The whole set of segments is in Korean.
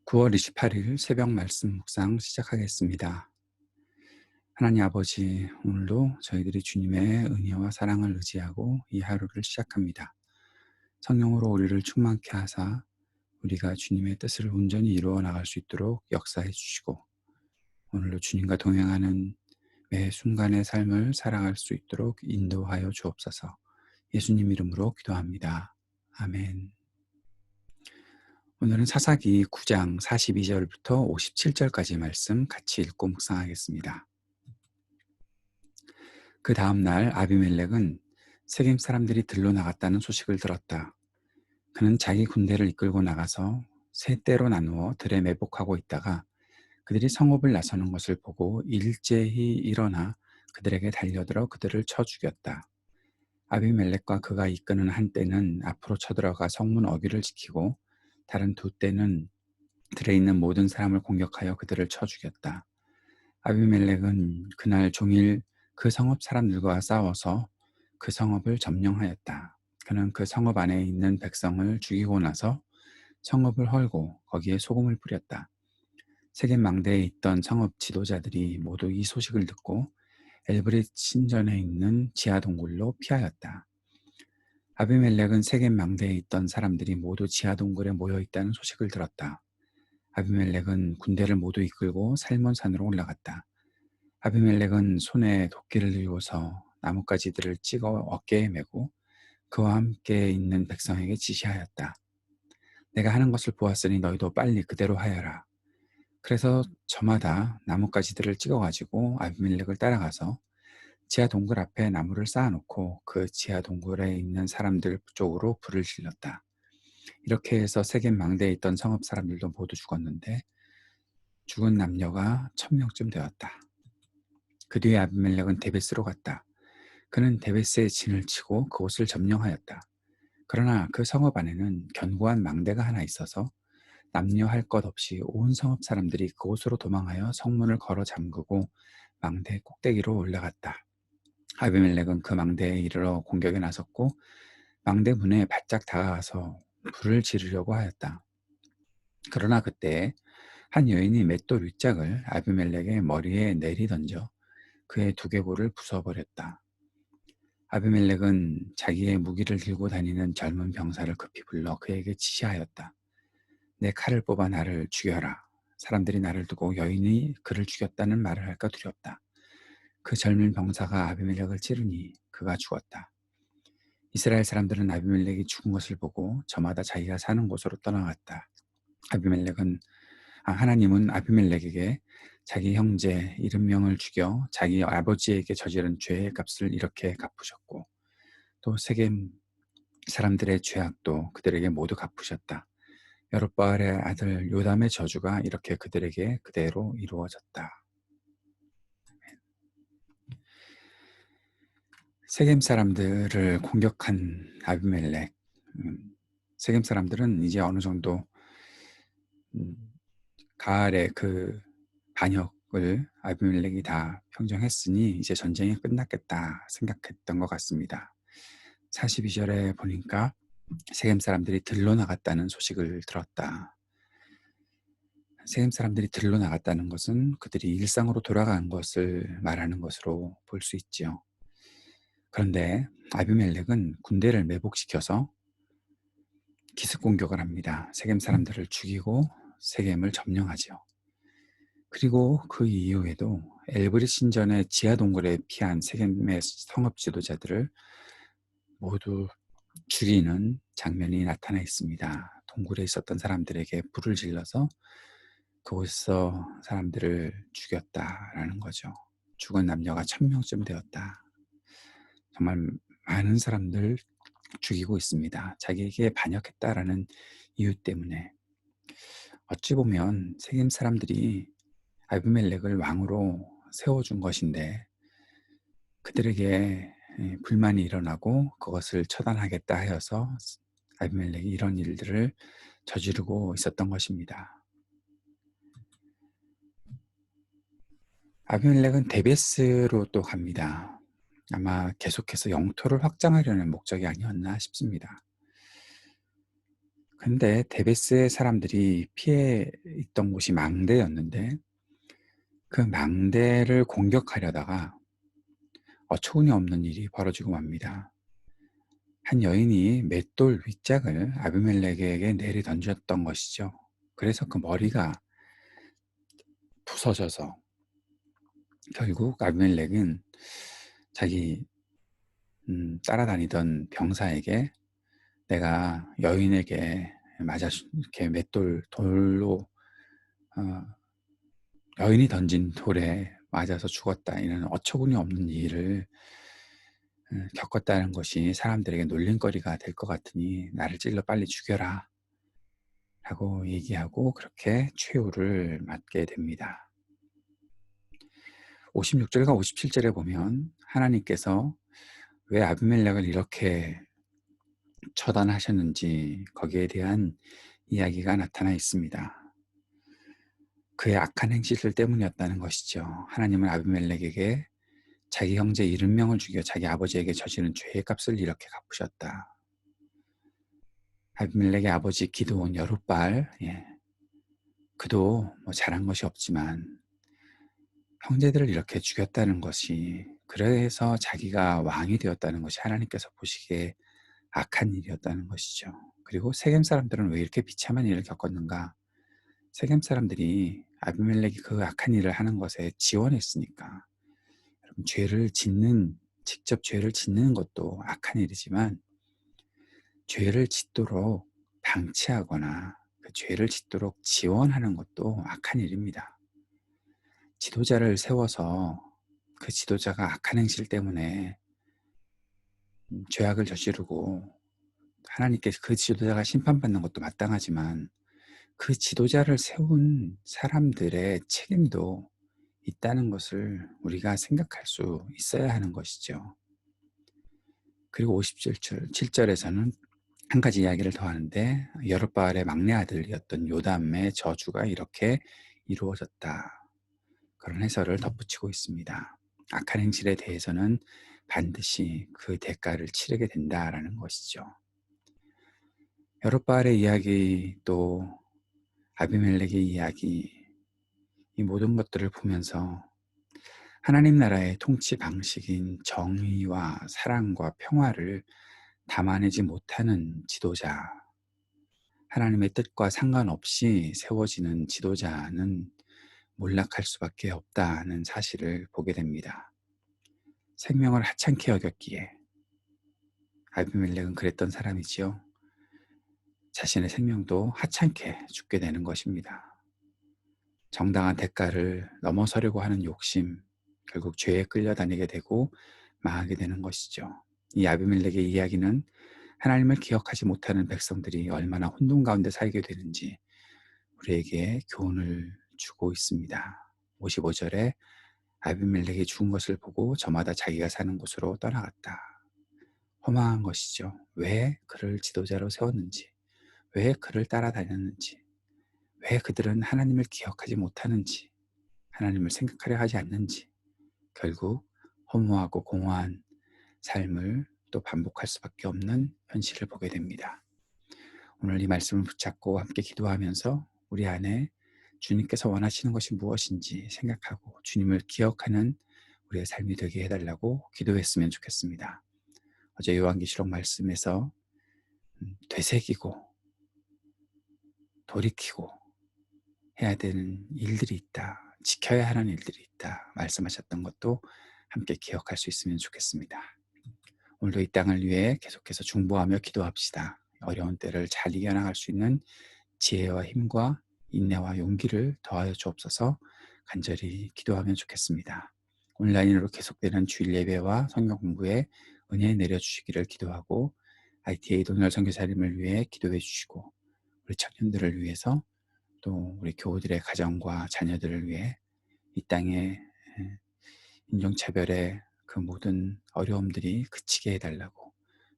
9월 28일 새벽 말씀 묵상 시작하겠습니다. 하나님 아버지, 오늘도 저희들이 주님의 은혜와 사랑을 의지하고 이 하루를 시작합니다. 성령으로 우리를 충만케 하사 우리가 주님의 뜻을 온전히 이루어 나갈 수 있도록 역사해 주시고, 오늘도 주님과 동행하는 매 순간의 삶을 살아갈 수 있도록 인도하여 주옵소서. 예수님 이름으로 기도합니다. 아멘. 오늘은 사사기 9장 42절부터 57절까지 말씀 같이 읽고 묵상하겠습니다. 그 다음 날 아비멜렉은 세겜 사람들이 들로 나갔다는 소식을 들었다. 그는 자기 군대를 이끌고 나가서 세 떼로 나누어 들에 매복하고 있다가 그들이 성읍을 나서는 것을 보고 일제히 일어나 그들에게 달려들어 그들을 쳐 죽였다. 아비멜렉과 그가 이끄는 한 떼는 앞으로 쳐들어가 성문 어귀를 지키고 다른 두 떼는 들에 있는 모든 사람을 공격하여 그들을 쳐 죽였다. 아비멜렉은 그날 종일 그 성읍 사람들과 싸워서 그 성읍을 점령하였다. 그는 그 성읍 안에 있는 백성을 죽이고 나서 성읍을 헐고 거기에 소금을 뿌렸다. 세겜 망대에 있던 성읍 지도자들이 모두 이 소식을 듣고 엘브릿 신전에 있는 지하 동굴로 피하였다. 아비멜렉은 세겜 망대에 있던 사람들이 모두 지하 동굴에 모여 있다는 소식을 들었다. 아비멜렉은 군대를 모두 이끌고 살몬산으로 올라갔다. 아비멜렉은 손에 도끼를 들고서 나뭇가지들을 찍어 어깨에 메고 그와 함께 있는 백성에게 지시하였다. 내가 하는 것을 보았으니 너희도 빨리 그대로 하여라. 그래서 저마다 나뭇가지들을 찍어가지고 아비멜렉을 따라가서 지하 동굴 앞에 나무를 쌓아놓고 그 지하 동굴에 있는 사람들 쪽으로 불을 질렀다. 이렇게 해서 세겜 망대에 있던 성읍 사람들도 모두 죽었는데 죽은 남녀가 1000명쯤 되었다. 그 뒤에 아비멜렉은 데베스로 갔다. 그는 데베스에 진을 치고 그곳을 점령하였다. 그러나 그 성읍 안에는 견고한 망대가 하나 있어서 남녀 할 것 없이 온 성읍 사람들이 그곳으로 도망하여 성문을 걸어 잠그고 망대 꼭대기로 올라갔다. 아비멜렉은 그 망대에 이르러 공격에 나섰고 망대 문에 바짝 다가가서 불을 지르려고 하였다. 그러나 그때 한 여인이 맷돌 윗짝을 아비멜렉의 머리에 내리던져 그의 두개골을 부숴버렸다. 아비멜렉은 자기의 무기를 들고 다니는 젊은 병사를 급히 불러 그에게 지시하였다. 내 칼을 뽑아 나를 죽여라. 사람들이 나를 두고 여인이 그를 죽였다는 말을 할까 두렵다. 그 젊은 병사가 아비멜렉을 찌르니 그가 죽었다. 이스라엘 사람들은 아비멜렉이 죽은 것을 보고 저마다 자기가 사는 곳으로 떠나갔다. 하나님은 아비멜렉에게 자기 형제 70명을 죽여 자기 아버지에게 저지른 죄의 값을 이렇게 갚으셨고 또 세겜 사람들의 죄악도 그들에게 모두 갚으셨다. 여룻바알의 아들 요담의 저주가 이렇게 그들에게 그대로 이루어졌다. 세겜 사람들을 공격한 아비멜렉. 세겜 사람들은 이제 어느 정도 가을에 그 반역을 아비멜렉이 다 평정했으니 이제 전쟁이 끝났겠다 생각했던 것 같습니다. 42절에 보니까 세겜 사람들이 들로 나갔다는 소식을 들었다. 세겜 사람들이 들로 나갔다는 것은 그들이 일상으로 돌아간 것을 말하는 것으로 볼 수 있지요. 그런데 아비멜렉은 군대를 매복시켜서 기습 공격을 합니다. 세겜 사람들을 죽이고 세겜을 점령하지요. 그리고 그 이후에도 엘브릿 신전의 지하 동굴에 피한 세겜의 성읍 지도자들을 모두 죽이는 장면이 나타나 있습니다. 동굴에 있었던 사람들에게 불을 질러서 그곳에서 사람들을 죽였다라는 거죠. 죽은 남녀가 1000명쯤 되었다. 정말 많은 사람들 죽이고 있습니다. 자기에게 반역했다라는 이유 때문에. 어찌 보면 세겜 사람들이 아비멜렉을 왕으로 세워준 것인데 그들에게 불만이 일어나고 그것을 처단하겠다 하여서 아비멜렉이 이런 일들을 저지르고 있었던 것입니다. 아비멜렉은 데베스로 또 갑니다. 아마 계속해서 영토를 확장하려는 목적이 아니었나 싶습니다. 근데 데베스의 사람들이 피해 있던 곳이 망대였는데 그 망대를 공격하려다가 어처구니 없는 일이 벌어지고 맙니다. 한 여인이 맷돌 윗짝을 아비멜렉에게 내리던졌던 것이죠. 그래서 그 머리가 부서져서 결국 아비멜렉은 자기 따라다니던 병사에게 내가 여인에게 맞아 이렇게 맷돌 돌로 여인이 던진 돌에 맞아서 죽었다. 이런 어처구니 없는 일을 겪었다는 것이 사람들에게 놀림거리가 될 것 같으니 나를 찔러 빨리 죽여라 라고 얘기하고 그렇게 최후를 맞게 됩니다. 56절과 57절에 보면 하나님께서 왜 아비멜렉을 이렇게 처단하셨는지 거기에 대한 이야기가 나타나 있습니다. 그의 악한 행실 때문이었다는 것이죠. 하나님은 아비멜렉에게 자기 형제 70명을 죽여 자기 아버지에게 저지른 죄의 값을 이렇게 갚으셨다. 아비멜렉의 아버지 기드온 여룻발, 그도 뭐 잘한 것이 없지만 형제들을 이렇게 죽였다는 것이, 그래서 자기가 왕이 되었다는 것이 하나님께서 보시기에 악한 일이었다는 것이죠. 그리고 세겜 사람들은 왜 이렇게 비참한 일을 겪었는가? 세겜 사람들이 아비멜렉이 그 악한 일을 하는 것에 지원했으니까. 여러분, 직접 죄를 짓는 것도 악한 일이지만 죄를 짓도록 방치하거나 그 죄를 짓도록 지원하는 것도 악한 일입니다. 지도자를 세워서 그 지도자가 악한 행실 때문에 죄악을 저지르고 하나님께서 그 지도자가 심판받는 것도 마땅하지만 그 지도자를 세운 사람들의 책임도 있다는 것을 우리가 생각할 수 있어야 하는 것이죠. 그리고 57절에서는 한 가지 이야기를 더 하는데 여룻바알의 막내 아들이었던 요담의 저주가 이렇게 이루어졌다. 그런 해설을 덧붙이고 있습니다. 악한 행실에 대해서는 반드시 그 대가를 치르게 된다라는 것이죠. 여룻바알의 이야기 또 아비멜렉의 이야기, 이 모든 것들을 보면서 하나님 나라의 통치 방식인 정의와 사랑과 평화를 담아내지 못하는 지도자, 하나님의 뜻과 상관없이 세워지는 지도자는 몰락할 수밖에 없다는 사실을 보게 됩니다. 생명을 하찮게 여겼기에 아비멜렉은 그랬던 사람이지요. 자신의 생명도 하찮게 죽게 되는 것입니다. 정당한 대가를 넘어서려고 하는 욕심, 결국 죄에 끌려다니게 되고 망하게 되는 것이죠. 이 아비멜렉의 이야기는 하나님을 기억하지 못하는 백성들이 얼마나 혼돈 가운데 살게 되는지 우리에게 교훈을 주고 있습니다. 55절에 아비멜렉이 죽은 것을 보고 저마다 자기가 사는 곳으로 떠나갔다. 허망한 것이죠. 왜 그를 지도자로 세웠는지, 왜 그를 따라다녔는지, 왜 그들은 하나님을 기억하지 못하는지, 하나님을 생각하려 하지 않는지, 결국 허무하고 공허한 삶을 또 반복할 수밖에 없는 현실을 보게 됩니다. 오늘 이 말씀을 붙잡고 함께 기도하면서 우리 안에 주님께서 원하시는 것이 무엇인지 생각하고 주님을 기억하는 우리의 삶이 되게 해달라고 기도했으면 좋겠습니다. 어제 요한계시록 말씀에서 되새기고 돌이키고 해야 되는 일들이 있다, 지켜야 하는 일들이 있다 말씀하셨던 것도 함께 기억할 수 있으면 좋겠습니다. 오늘도 이 땅을 위해 계속해서 중보하며 기도합시다. 어려운 때를 잘 이겨나갈 수 있는 지혜와 힘과 인내와 용기를 더하여 주옵소서. 간절히 기도하면 좋겠습니다. 온라인으로 계속되는 주일 예배와 성경 공부에 은혜 내려주시기를 기도하고 ITA 돈열 선교사님을 위해 기도해 주시고 우리 청년들을 위해서 또 우리 교우들의 가정과 자녀들을 위해 이 땅의 인종차별의 그 모든 어려움들이 그치게 해달라고,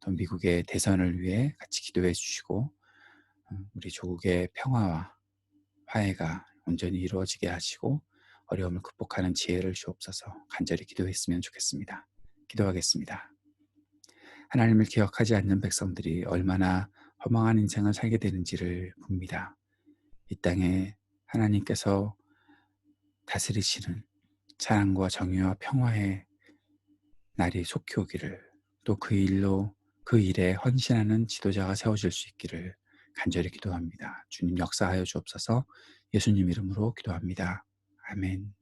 또 미국의 대선을 위해 같이 기도해 주시고 우리 조국의 평화와 화해가 온전히 이루어지게 하시고 어려움을 극복하는 지혜를 주옵소서. 간절히 기도했으면 좋겠습니다. 기도하겠습니다. 하나님을 기억하지 않는 백성들이 얼마나 허망한 인생을 살게 되는지를 봅니다. 이 땅에 하나님께서 다스리시는 사랑과 정의와 평화의 날이 속히 오기를, 또 그 일에 헌신하는 지도자가 세워질 수 있기를 간절히 기도합니다. 주님 역사하여 주옵소서. 예수님 이름으로 기도합니다. 아멘.